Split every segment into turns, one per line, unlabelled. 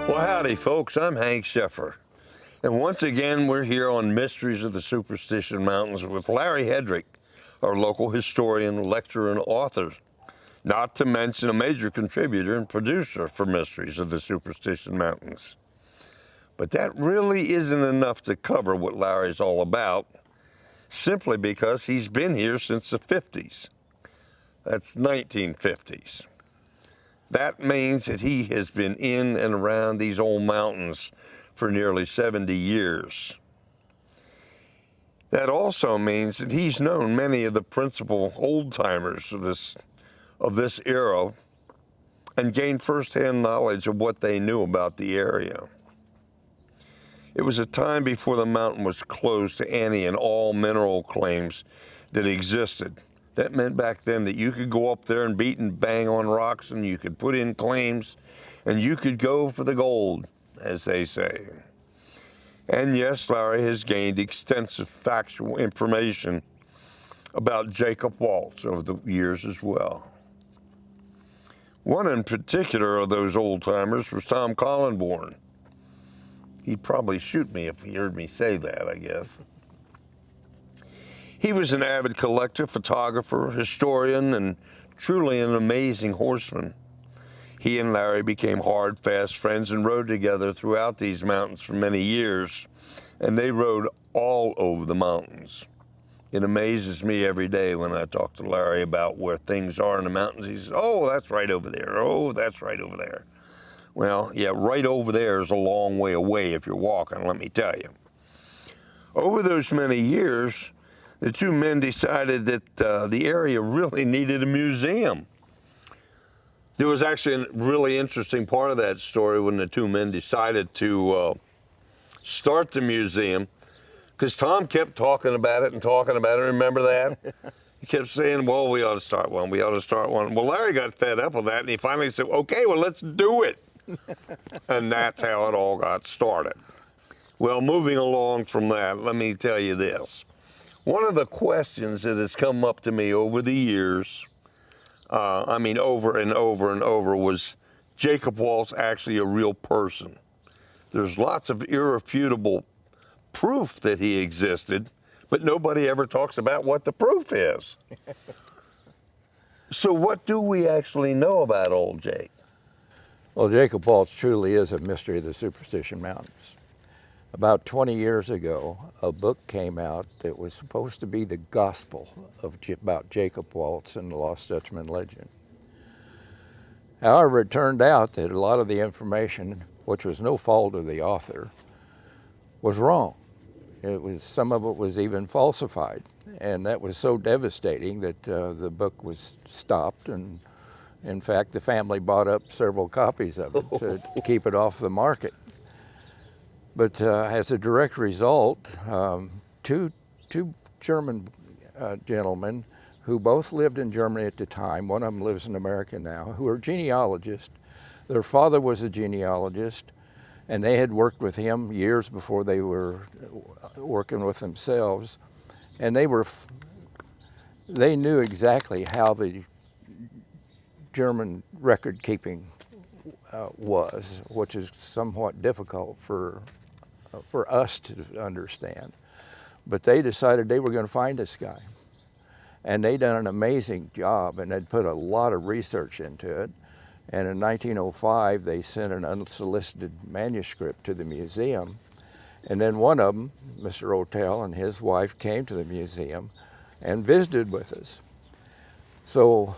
Well, howdy, folks. I'm Hank Sheffer. And once again, we're here on Mysteries of the Superstition Mountains with Larry Hedrick, our local historian, lecturer, and author, not to mention a major contributor and producer for Mysteries of the Superstition Mountains. But that really isn't enough to cover what Larry's all about, simply because he's been here since the 50s. That's 1950s. That means that he has been in and around these old mountains for nearly 70 years. That also means that he's known many of the principal old-timers of this era and gained firsthand knowledge of what they knew about the area. It was a time before the mountain was closed to any and all mineral claims that existed. That meant back then that you could go up there and beat and bang on rocks, and you could put in claims, and you could go for the gold, as they say. And yes, Larry has gained extensive factual information about Jacob Waltz over the years as well. One in particular of those old-timers was Tom Collenborn. He'd probably shoot me if he heard me say that, I guess. He was an avid collector, photographer, historian, and truly an amazing horseman. He and Larry became hard, fast friends and rode together throughout these mountains for many years, and they rode all over the mountains. It amazes me every day when I talk to Larry about where things are in the mountains. He says, "Oh, that's right over there. Oh, that's right over there." Well, yeah, right over there is a long way away if you're walking, let me tell you. Over those many years, the two men decided that the area really needed a museum. There was actually a really interesting part of that story when the two men decided to start the museum, because Tom kept talking about it and talking about it. Remember that? He kept saying, well, we ought to start one. We ought to start one. Well, Larry got fed up with that, and he finally said, okay, well, let's do it. And that's how it all got started. Well, moving along from that, let me tell you this. One of the questions that has come up to me over the years, over and over and over, was Jacob Waltz actually a real person? There's lots of irrefutable proof that he existed, but nobody ever talks about what the proof is. So what do we actually know about old Jake?
Well, Jacob Waltz truly is a mystery of the Superstition Mountains. About 20 years ago, a book came out that was supposed to be the gospel about Jacob Waltz and the Lost Dutchman legend. However, it turned out that a lot of the information, which was no fault of the author, was wrong. Some of it was even falsified, and that was so devastating that the book was stopped, and in fact, the family bought up several copies of it to keep it off the market. But as a direct result, two German gentlemen who both lived in Germany at the time, one of them lives in America now, who are genealogists. Their father was a genealogist, and they had worked with him years before they were working with themselves. And they knew exactly how the German record keeping was, which is somewhat difficult for us to understand. But they decided they were going to find this guy. And they done an amazing job, and they'd put a lot of research into it. And in 1905, they sent an unsolicited manuscript to the museum. And then one of them, Mr. Opal and his wife, came to the museum and visited with us. So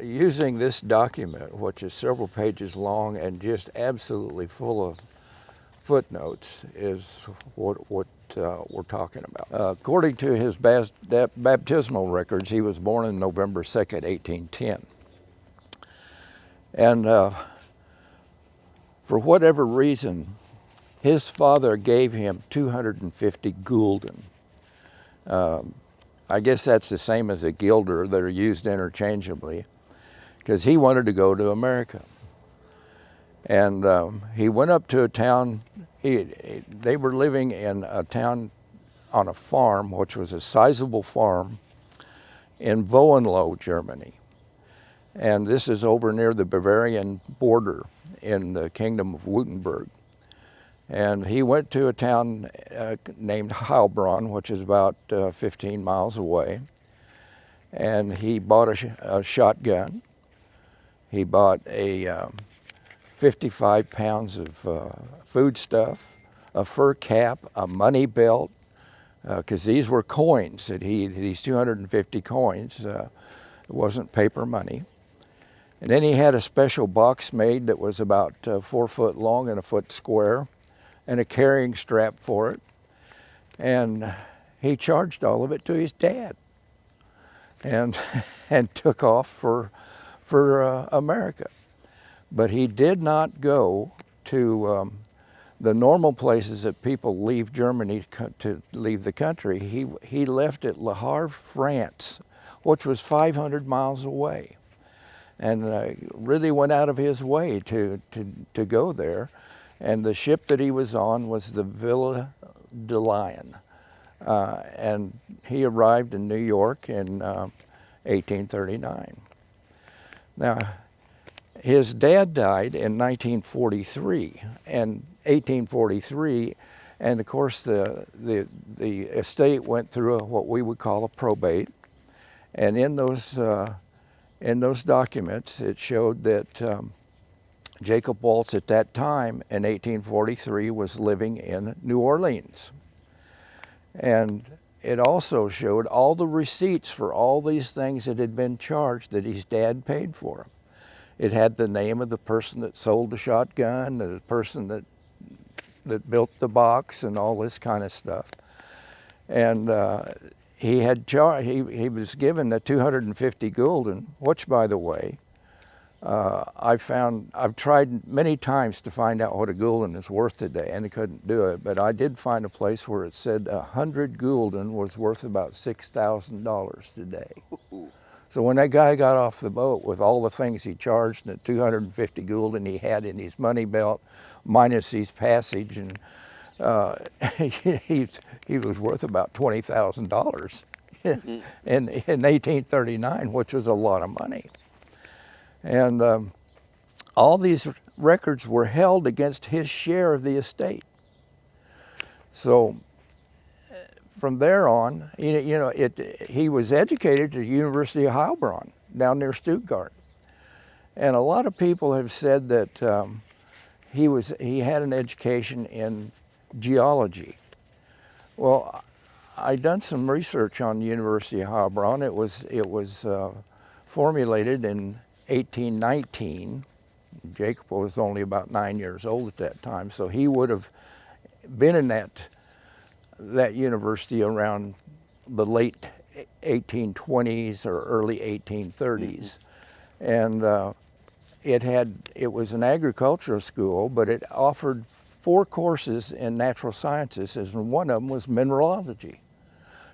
using this document, which is several pages long and just absolutely full of footnotes, is what we're talking about. According to his baptismal records, he was born on November 2nd, 1810. And for whatever reason, his father gave him 250 gulden. I guess that's the same as a guilder that are used interchangeably, because he wanted to go to America. And he went up to a town. They were living in a town on a farm, which was a sizable farm in Vohenloh, Germany. And this is over near the Bavarian border in the kingdom of Württemberg. And he went to a town named Heilbronn, which is about 15 miles away. And he bought a shotgun. He bought 55 pounds of foodstuff, a fur cap, a money belt, because these were coins that these 250 coins, it wasn't paper money. And then he had a special box made that was about 4 foot long and a foot square, and a carrying strap for it. And he charged all of it to his dad, and and took off for America. But he did not go to the normal places that people leave Germany to leave the country. He left at Le Havre, France, which was 500 miles away, and really went out of his way to go there. And the ship that he was on was the Villa de Lion, and he arrived in New York in 1839. Now, his dad died in 1943, and 1843, and of course the estate went through what we would call a probate, and in those documents it showed that Jacob Waltz at that time in 1843 was living in New Orleans. And it also showed all the receipts for all these things that had been charged that his dad paid for him. It had the name of the person that sold the shotgun, the person that built the box, and all this kind of stuff. And he was given the 250 gulden, which, by the way, I've tried many times to find out what a gulden is worth today, and I couldn't do it, but I did find a place where it said 100 gulden was worth about $6,000 today. So when that guy got off the boat with all the things he charged and the 250 gulden he had in his money belt, minus his passage, and he was worth about $20,000 in 1839, which was a lot of money. And all these records were held against his share of the estate. So from there on, he was educated at the University of Heilbronn down near Stuttgart. And a lot of people have said that he had an education in geology. Well, I done some research on the University of Heilbronn. It was formulated in 1819. Jacob was only about 9 years old at that time, so he would have been in that university around the late 1820s or early 1830s. And it was an agricultural school, but it offered 4 courses in natural sciences, and one of them was mineralogy.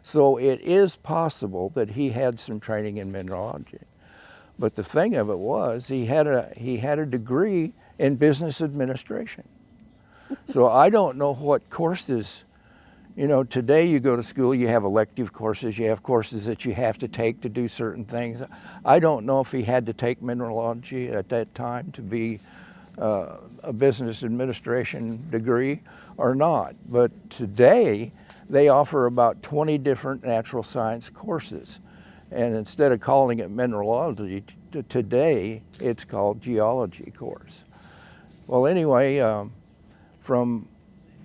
So it is possible that he had some training in mineralogy. But the thing of it was, he had a degree in business administration. So I don't know what courses, today you go to school, you have elective courses, you have courses that you have to take to do certain things. I don't know if he had to take mineralogy at that time to be a business administration degree or not. But today, they offer about 20 different natural science courses. And instead of calling it mineralogy, today it's called geology course. Well, anyway, in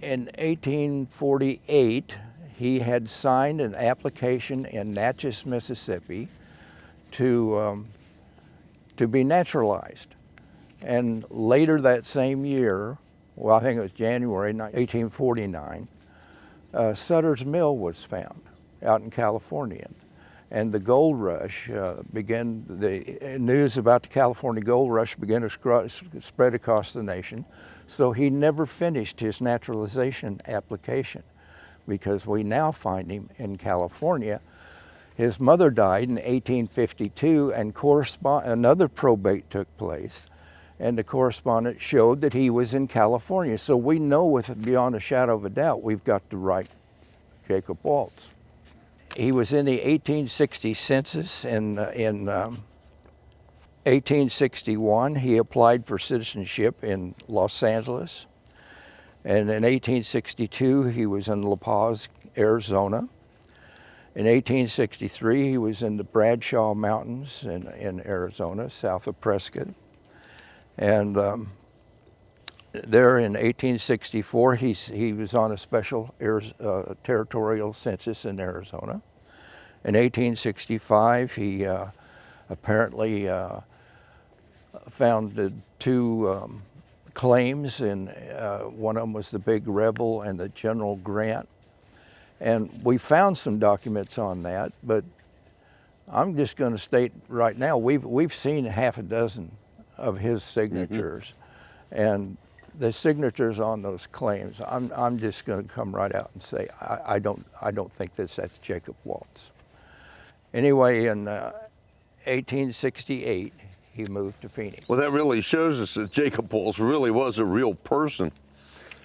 1848, he had signed an application in Natchez, Mississippi to be naturalized. And later that same year, well, I think it was January 1849, Sutter's Mill was found out in California. And the gold rush the news about the California gold rush began to spread across the nation. So he never finished his naturalization application, because we now find him in California. His mother died in 1852, and another probate took place, and the correspondence showed that he was in California. So we know beyond a shadow of a doubt we've got the right Jacob Waltz. He was in the 1860 census in 1861, he applied for citizenship in Los Angeles. And in 1862, he was in La Paz, Arizona. In 1863, he was in the Bradshaw Mountains in Arizona, south of Prescott. And there in 1864, he was on a special territorial census in Arizona. In 1865, he apparently founded two claims, and one of them was the Big Rebel and the General Grant. And we found some documents on that, but I'm just going to state right now, we've seen half a dozen of his signatures, and the signatures on those claims, I'm just going to come right out and say I don't think that's Jacob Waltz. Anyway, in 1868, he moved to Phoenix.
Well, that really shows us that Jacob Waltz really was a real person.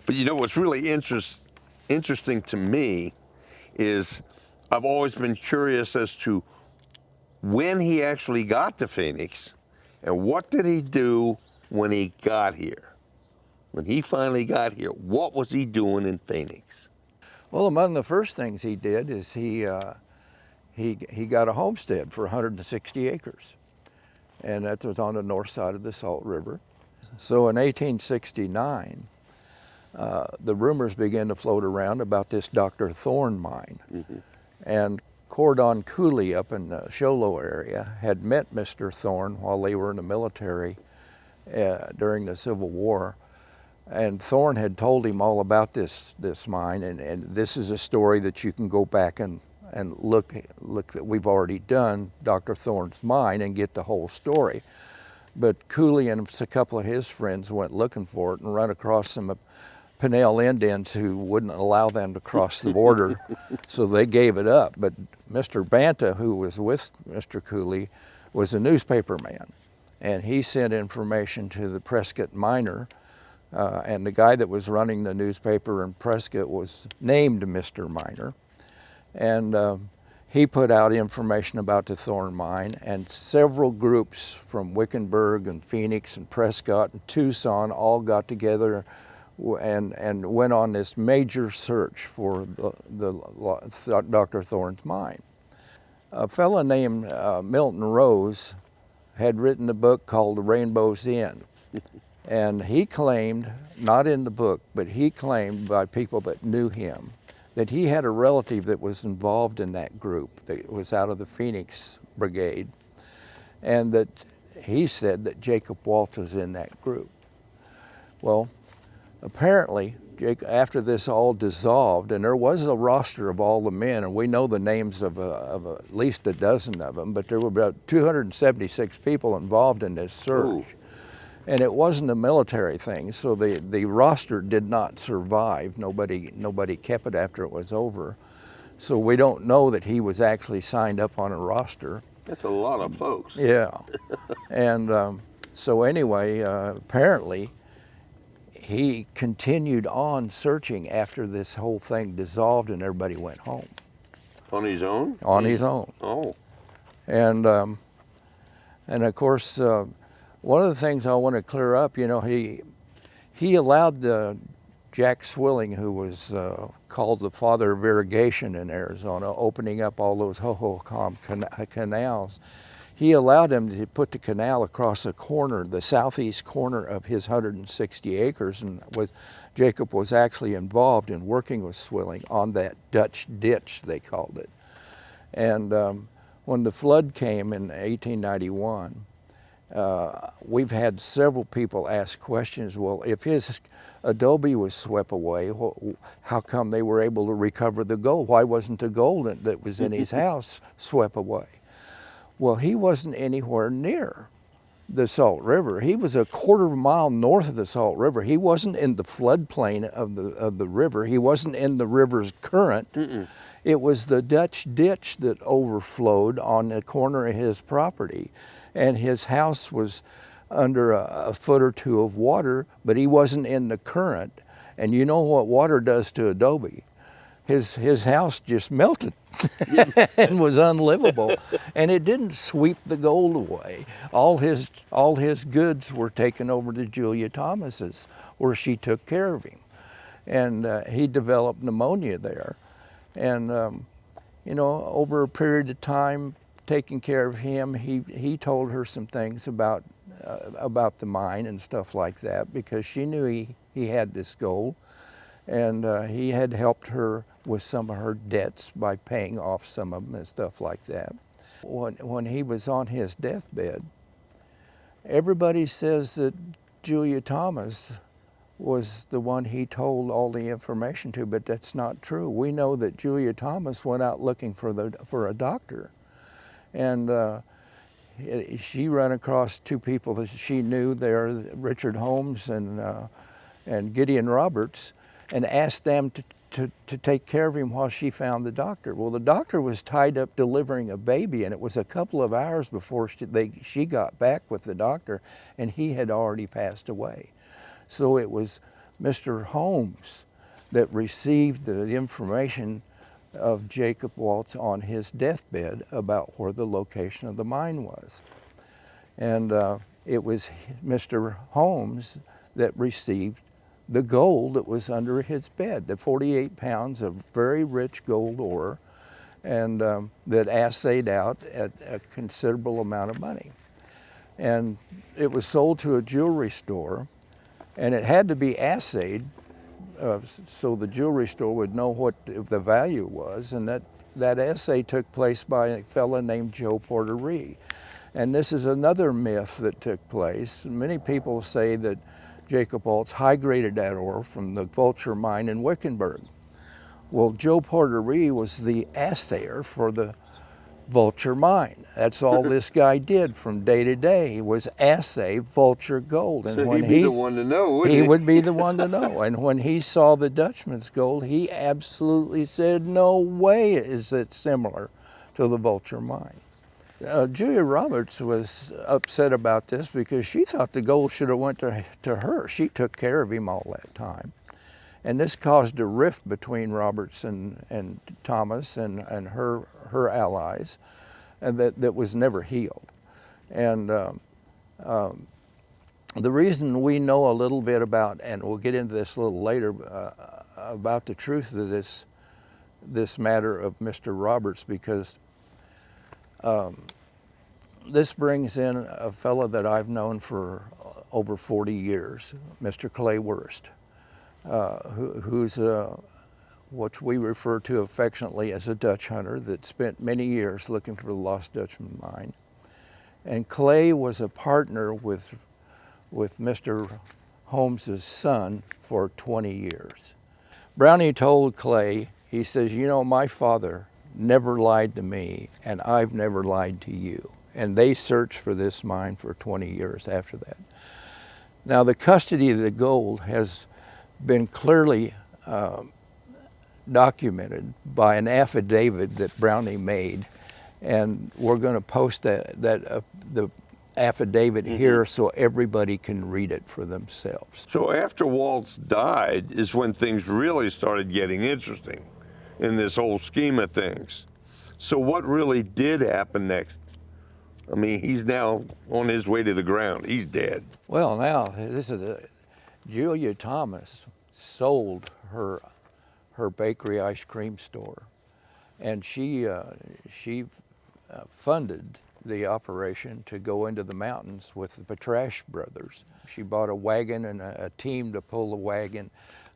But you know what's really interesting to me is I've always been curious as to when he actually got to Phoenix and what did he do when he got here. When he finally got here, what was he doing in Phoenix?
Well, among the first things he did is he got a homestead for 160 acres. And that was on the north side of the Salt River. So in 1869, the rumors began to float around about this Dr. Thorne mine. And Cordon Cooley up in the Show Low area had met Mr. Thorne while they were in the military during the Civil War. And Thorne had told him all about this mine, and this is a story that you can go back and look that we've already done Dr. Thorne's mine and get the whole story. But Cooley and a couple of his friends went looking for it and run across some Pinell Indians who wouldn't allow them to cross the border, so they gave it up. But Mr. Banta, who was with Mr. Cooley, was a newspaper man, and he sent information to the Prescott Miner, and the guy that was running the newspaper in Prescott was named Mr. Miner. And he put out information about the Thorne mine, and several groups from Wickenburg and Phoenix and Prescott and Tucson all got together and went on this major search for the Dr. Thorne's mine. A fellow named Milton Rose had written a book called The Rainbow's End. And he claimed, not in the book, but he claimed by people that knew him, that he had a relative that was involved in that group, that was out of the Phoenix Brigade, and that he said that Jacob Waltz was in that group. Well, apparently, after this all dissolved, and there was a roster of all the men, and we know the names of at least a dozen of them, but there were about 276 people involved in this search. Ooh. And it wasn't a military thing, so the roster did not survive. Nobody kept it after it was over. So we don't know that he was actually signed up on a roster.
That's a lot of folks.
Yeah. And so anyway, apparently, he continued on searching after this whole thing dissolved and everybody went home.
On his own?
On his own.
Oh.
And of course, one of the things I want to clear up, you know, he allowed Jack Swilling, who was called the father of irrigation in Arizona, opening up all those Hohokam canals. He allowed him to put the canal across the corner, the southeast corner of his 160 acres, and Jacob was actually involved in working with Swilling on that Dutch ditch, they called it. And when the flood came in 1891, we've had several people ask questions, well, if his adobe was swept away, how come they were able to recover the gold? Why wasn't the gold that was in his house swept away? Well, he wasn't anywhere near the Salt River. He was a quarter of a mile north of the Salt River. He wasn't in the floodplain of the river. He wasn't in the river's current. It was the Dutch ditch that overflowed on the corner of his property. And his house was under a foot or two of water, but he wasn't in the current. And you know what water does to adobe? His house just melted. and was unlivable. And it didn't sweep the gold away. All his goods were taken over to Julia Thomas's, where she took care of him. And he developed pneumonia there. And you know, over a period of time taking care of him, he told her some things about the mine and stuff like that, because she knew he had this gold. And he had helped her with some of her debts by paying off some of them and stuff like that. When he was on his deathbed, everybody says that Julia Thomas was the one he told all the information to, but that's not true. We know that Julia Thomas went out looking for a doctor, and she ran across two people that she knew there, Richard Holmes and Gideon Roberts, and asked them to take care of him while she found the doctor. Well, the doctor was tied up delivering a baby, and it was a couple of hours before she got back with the doctor, and he had already passed away. So it was Mr. Holmes that received the information of Jacob Waltz on his deathbed about where the location of the mine was. And it was Mr. Holmes that received the gold that was under his bed, the 48 pounds of very rich gold ore, and that assayed out at a considerable amount of money. And it was sold to a jewelry store, and it had to be assayed so the jewelry store would know what the value was, and that assay took place by a fellow named Joe Porter. And this is another myth that took place. Many people say that Jacob Waltz high-graded that ore from the Vulture mine in Wickenburg. Well, Joe Porter was the assayer for the Vulture mine. That's all this guy did from day to day. He was assay Vulture gold. And
so
when
he'd be the one to know, wouldn't
he would be the one to know. And when he saw the Dutchman's gold, he absolutely said, no way is it similar to the Vulture mine. Julia Roberts was upset about this because she thought the gold should have went to her. She took care of him all that time. And this caused a rift between Roberts and Thomas and her allies, and that was never healed. And the reason we know a little bit about, and we'll get into this a little later, about the truth of this matter of Mr. Roberts, because this brings in a fellow that I've known for over 40 years, Mr. Clay Wurst, who's what we refer to affectionately as a Dutch hunter that spent many years looking for the lost Dutchman mine. And Clay was a partner with Mr. Holmes's son for 20 years. Brownie told Clay, he says, you know, my father never lied to me, and I've never lied to you. And they searched for this mine for 20 years after that. Now, the custody of the gold has been clearly documented by an affidavit that Brownie made, and we're going to post the affidavit here so everybody can read it for themselves.
So after Waltz died is when things really started getting interesting in this whole scheme of things. So what really did happen next? I mean, he's now on his way to the ground. He's dead.
Well, now, this is Julia Thomas sold her bakery ice cream store, and she funded the operation to go into the mountains with the Patrash brothers. She bought a wagon and a team to pull the wagon,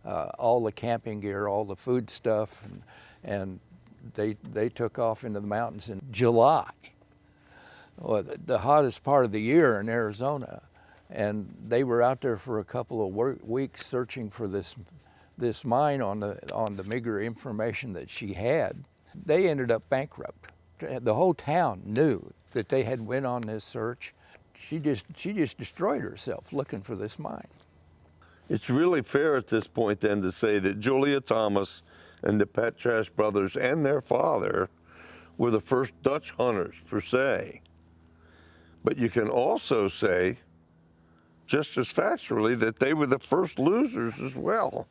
all the camping gear, all the food stuff, and they took off into the mountains in July, the hottest part of the year in Arizona. And they were out there for a couple of weeks searching for this mine on the meager information that she had. They ended up bankrupt. The whole town knew that they had went on this search. She just destroyed herself looking for this mine.
It's really fair at this point then to say that Julia Thomas and the Patrash brothers and their father were the first Dutch hunters per se. But you can also say, just as factually, that they were the first losers as well.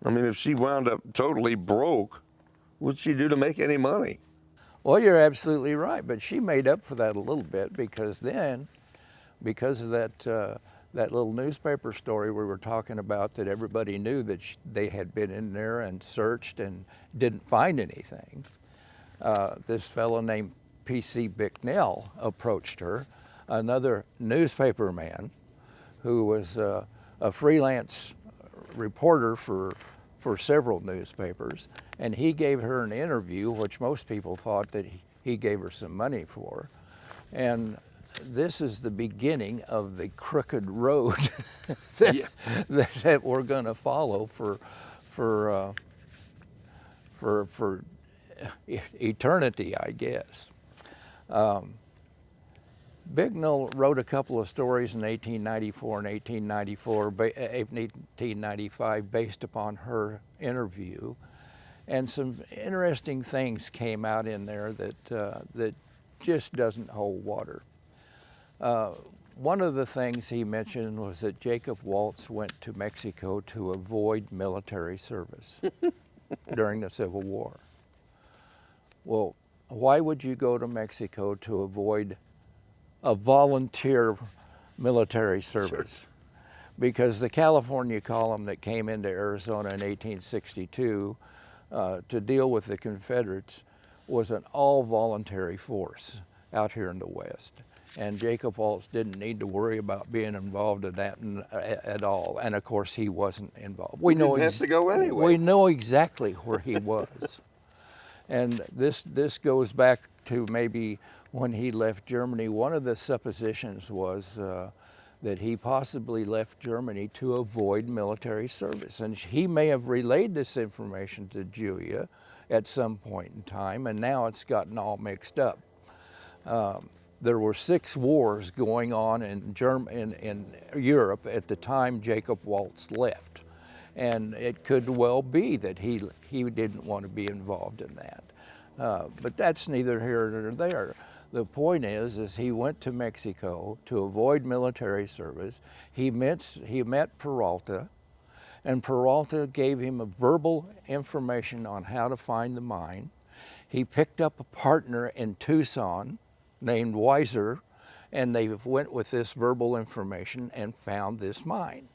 I mean, if she wound up totally broke What'd she do to make any money?
Well, you're absolutely right, but she made up for that a little bit because then, because of that that little newspaper story we were talking about, that everybody knew that they had been in there and searched and didn't find anything. This fellow named P.C. Bicknell approached her, another newspaper man who was a freelance reporter for several newspapers, and he gave her an interview, which most people thought that he gave her some money for. And this is the beginning of the crooked road that we're going to follow for eternity, I guess. Bicknell wrote a couple of stories in 1894 and 1895 based upon her interview, and some interesting things came out in there that just doesn't hold water. One of the things he mentioned was that Jacob Waltz went to Mexico to avoid military service during the Civil War. Well, why would you go to Mexico to avoid a volunteer military service? Sure. Because the California column that came into Arizona in 1862 to deal with the Confederates was an all-voluntary force out here in the West. And Jacob Waltz didn't need to worry about being involved in that at all. And of course, he wasn't involved.
We didn't have to go anyway.
We know exactly where he was. And this goes back to maybe when he left Germany. One of the suppositions was that he possibly left Germany to avoid military service. And he may have relayed this information to Julia at some point in time, and now it's gotten all mixed up. There were 6 wars going on in Europe at the time Jacob Waltz left. And it could well be that he didn't want to be involved in that. But that's neither here nor there. The point is he went to Mexico to avoid military service. He met Peralta, and Peralta gave him a verbal information on how to find the mine. He picked up a partner in Tucson named Weiser, and they went with this verbal information and found this mine.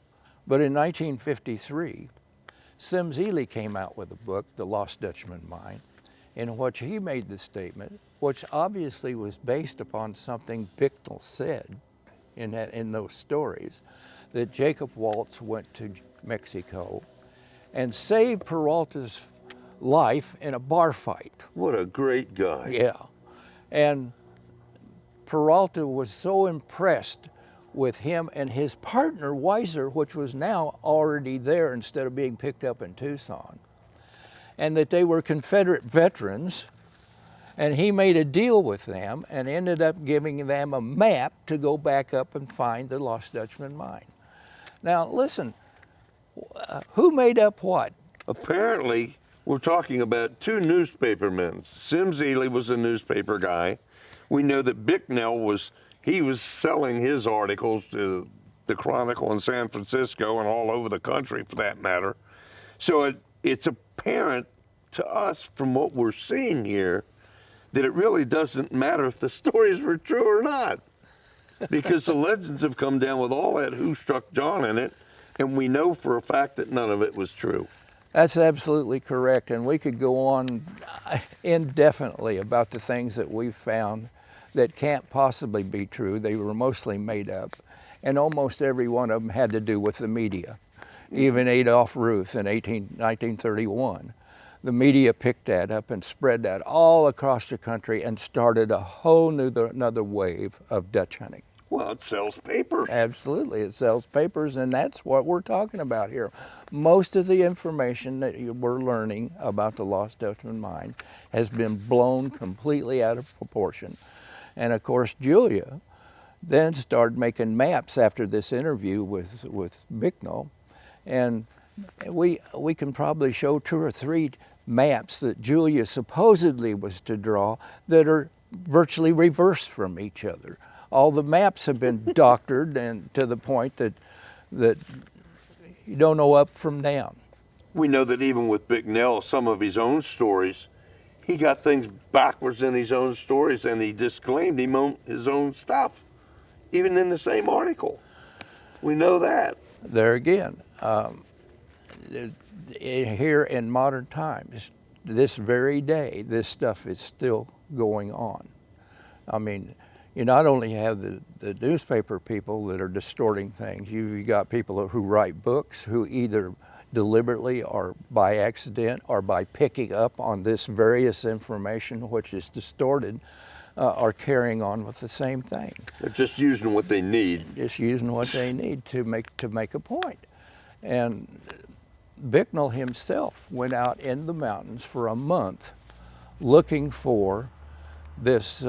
But in 1953, Sims Ely came out with a book, The Lost Dutchman Mine, in which he made the statement, which obviously was based upon something Bicknell said in those stories, that Jacob Waltz went to Mexico and saved Peralta's life in a bar fight.
What a great guy.
Yeah. And Peralta was so impressed with him and his partner, Weiser, which was now already there instead of being picked up in Tucson, and that they were Confederate veterans, and he made a deal with them and ended up giving them a map to go back up and find the Lost Dutchman mine. Now, listen, who made up what?
Apparently, we're talking about 2 newspaper men. Sims Ely was a newspaper guy. We know that Bicknell was selling his articles to the Chronicle in San Francisco and all over the country, for that matter. So it's apparent to us from what we're seeing here that it really doesn't matter if the stories were true or not, because the legends have come down with all that Who Struck John in it, and we know for a fact that none of it was true.
That's absolutely correct, and we could go on indefinitely about the things that we've found that can't possibly be true. They were mostly made up, and almost every one of them had to do with the media. Even Adolph Ruth in 1931. The media picked that up and spread that all across the country and started a whole another wave of Dutch hunting.
Well, it sells papers.
Absolutely, it sells papers, and that's what we're talking about here. Most of the information that we're learning about the Lost Dutchman mine has been blown completely out of proportion. And of course, Julia then started making maps after this interview with Bicknell, and we can probably show 2 or 3 maps that Julia supposedly was to draw that are virtually reversed from each other. All the maps have been doctored, and to the point that you don't know up from down.
We know that even with Bicknell, some of his own stories he got things backwards in his own stories, and he disclaimed his own stuff, even in the same article. We know that.
There again, here in modern times, this very day, this stuff is still going on. I mean, you not only have the newspaper people that are distorting things, you got people who write books who either deliberately or by accident or by picking up on this various information which is distorted are carrying on with the same thing.
They're just using what they need.
Just using what they need to make a point. And Bicknell himself went out in the mountains for a month looking for this,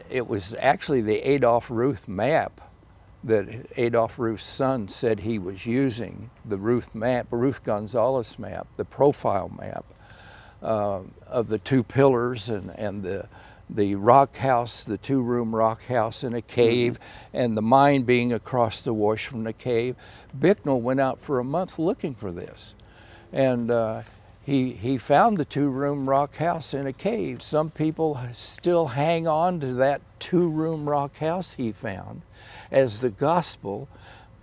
it was actually the Adolph Ruth map that Adolph Ruth's son said he was using, the Ruth Gonzalez map, the profile map of the two pillars and the rock house, the two-room rock house in a cave, and the mine being across the wash from the cave. Bicknell went out for a month looking for this. And he found the two-room rock house in a cave. Some people still hang on to that two-room rock house he found as the gospel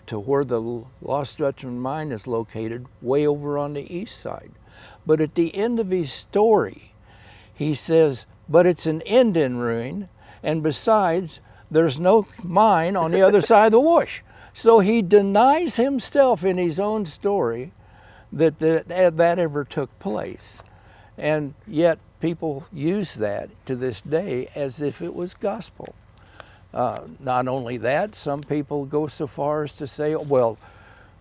to where the Lost Dutchman mine is located, way over on the east side. But at the end of his story, he says, but it's an Indian ruin, and besides, there's no mine on the other side of the wash. So he denies himself in his own story that ever took place. And yet people use that to this day as if it was gospel. Not only that, some people go so far as to say, well,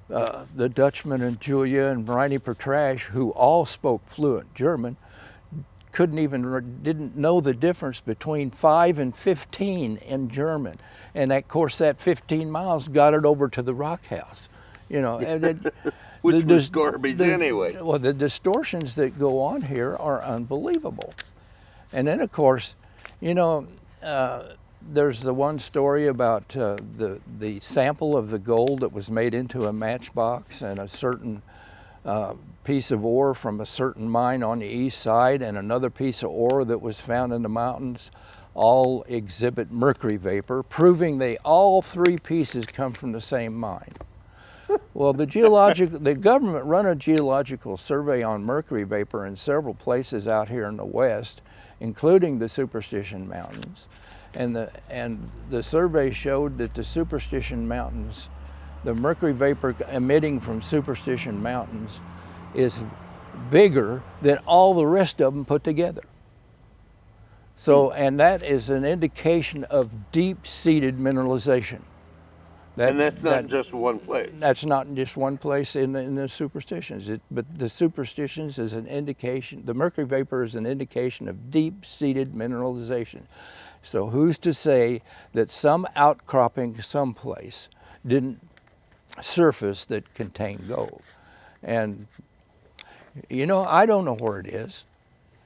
the Dutchman and Julia and Reini Petrash, who all spoke fluent German, didn't know the difference between 5 and 15 in German. And of course that 15 miles got it over to the rock house. You know,
which was garbage anyway.
Well, the distortions that go on here are unbelievable. And then of course, you know, there's the one story about the sample of the gold that was made into a matchbox, and a certain piece of ore from a certain mine on the east side, and another piece of ore that was found in the mountains, all exhibit mercury vapor, proving all three pieces come from the same mine. Well, the government run a geological survey on mercury vapor in several places out here in the west, including the Superstition Mountains. And the survey showed that the Superstition Mountains, the mercury vapor emitting from Superstition Mountains, is bigger than all the rest of them put together. So, and that is an indication of deep-seated mineralization.
And that's not just one place.
That's not just one place in the Superstitions. But the Superstitions is an indication, the mercury vapor is an indication of deep-seated mineralization. So who's to say that some outcropping someplace didn't surface that contained gold? And you know, I don't know where it is.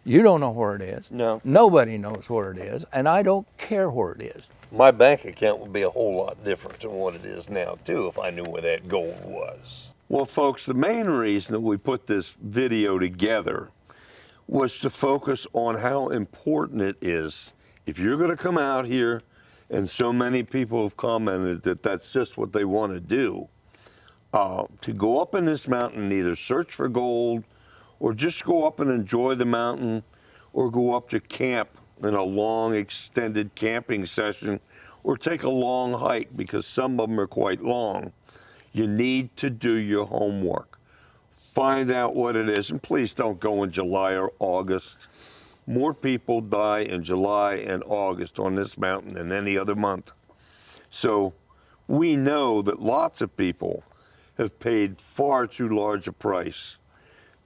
You don't know where it is.
No.
Nobody knows where it is, and I don't care where it is.
My bank account would be a whole lot different than what it is now, too, if I knew where that gold was. Well, folks, the main reason that we put this video together was to focus on how important it is. If you're going to come out here, and so many people have commented that that's just what they want to do, to go up in this mountain and either search for gold or just go up and enjoy the mountain, or go up to camp in a long extended camping session, or take a long hike, because some of them are quite long. You need to do your homework. Find out what it is, and please don't go in July or August. More people die in July and August on this mountain than any other month. So we know that lots of people have paid far too large a price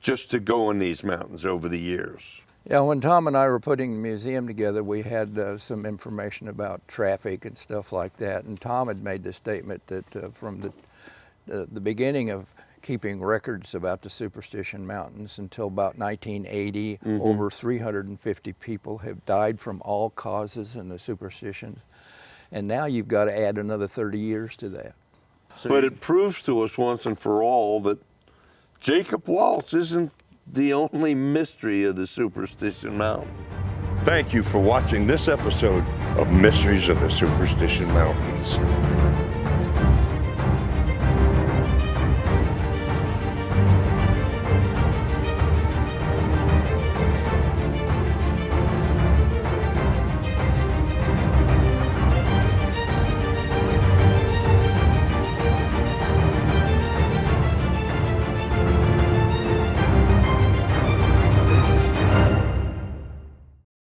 just to go in these mountains over the years.
Yeah, when Tom and I were putting the museum together, we had some information about traffic and stuff like that. And Tom had made the statement that from the beginning of keeping records about the Superstition Mountains until about 1980, over 350 people have died from all causes in the Superstitions. And now you've got to add another 30 years to that. So
but it proves to us once and for all that Jacob Waltz isn't the only mystery of the Superstition Mountain. Thank you for watching this episode of Mysteries of the Superstition Mountains.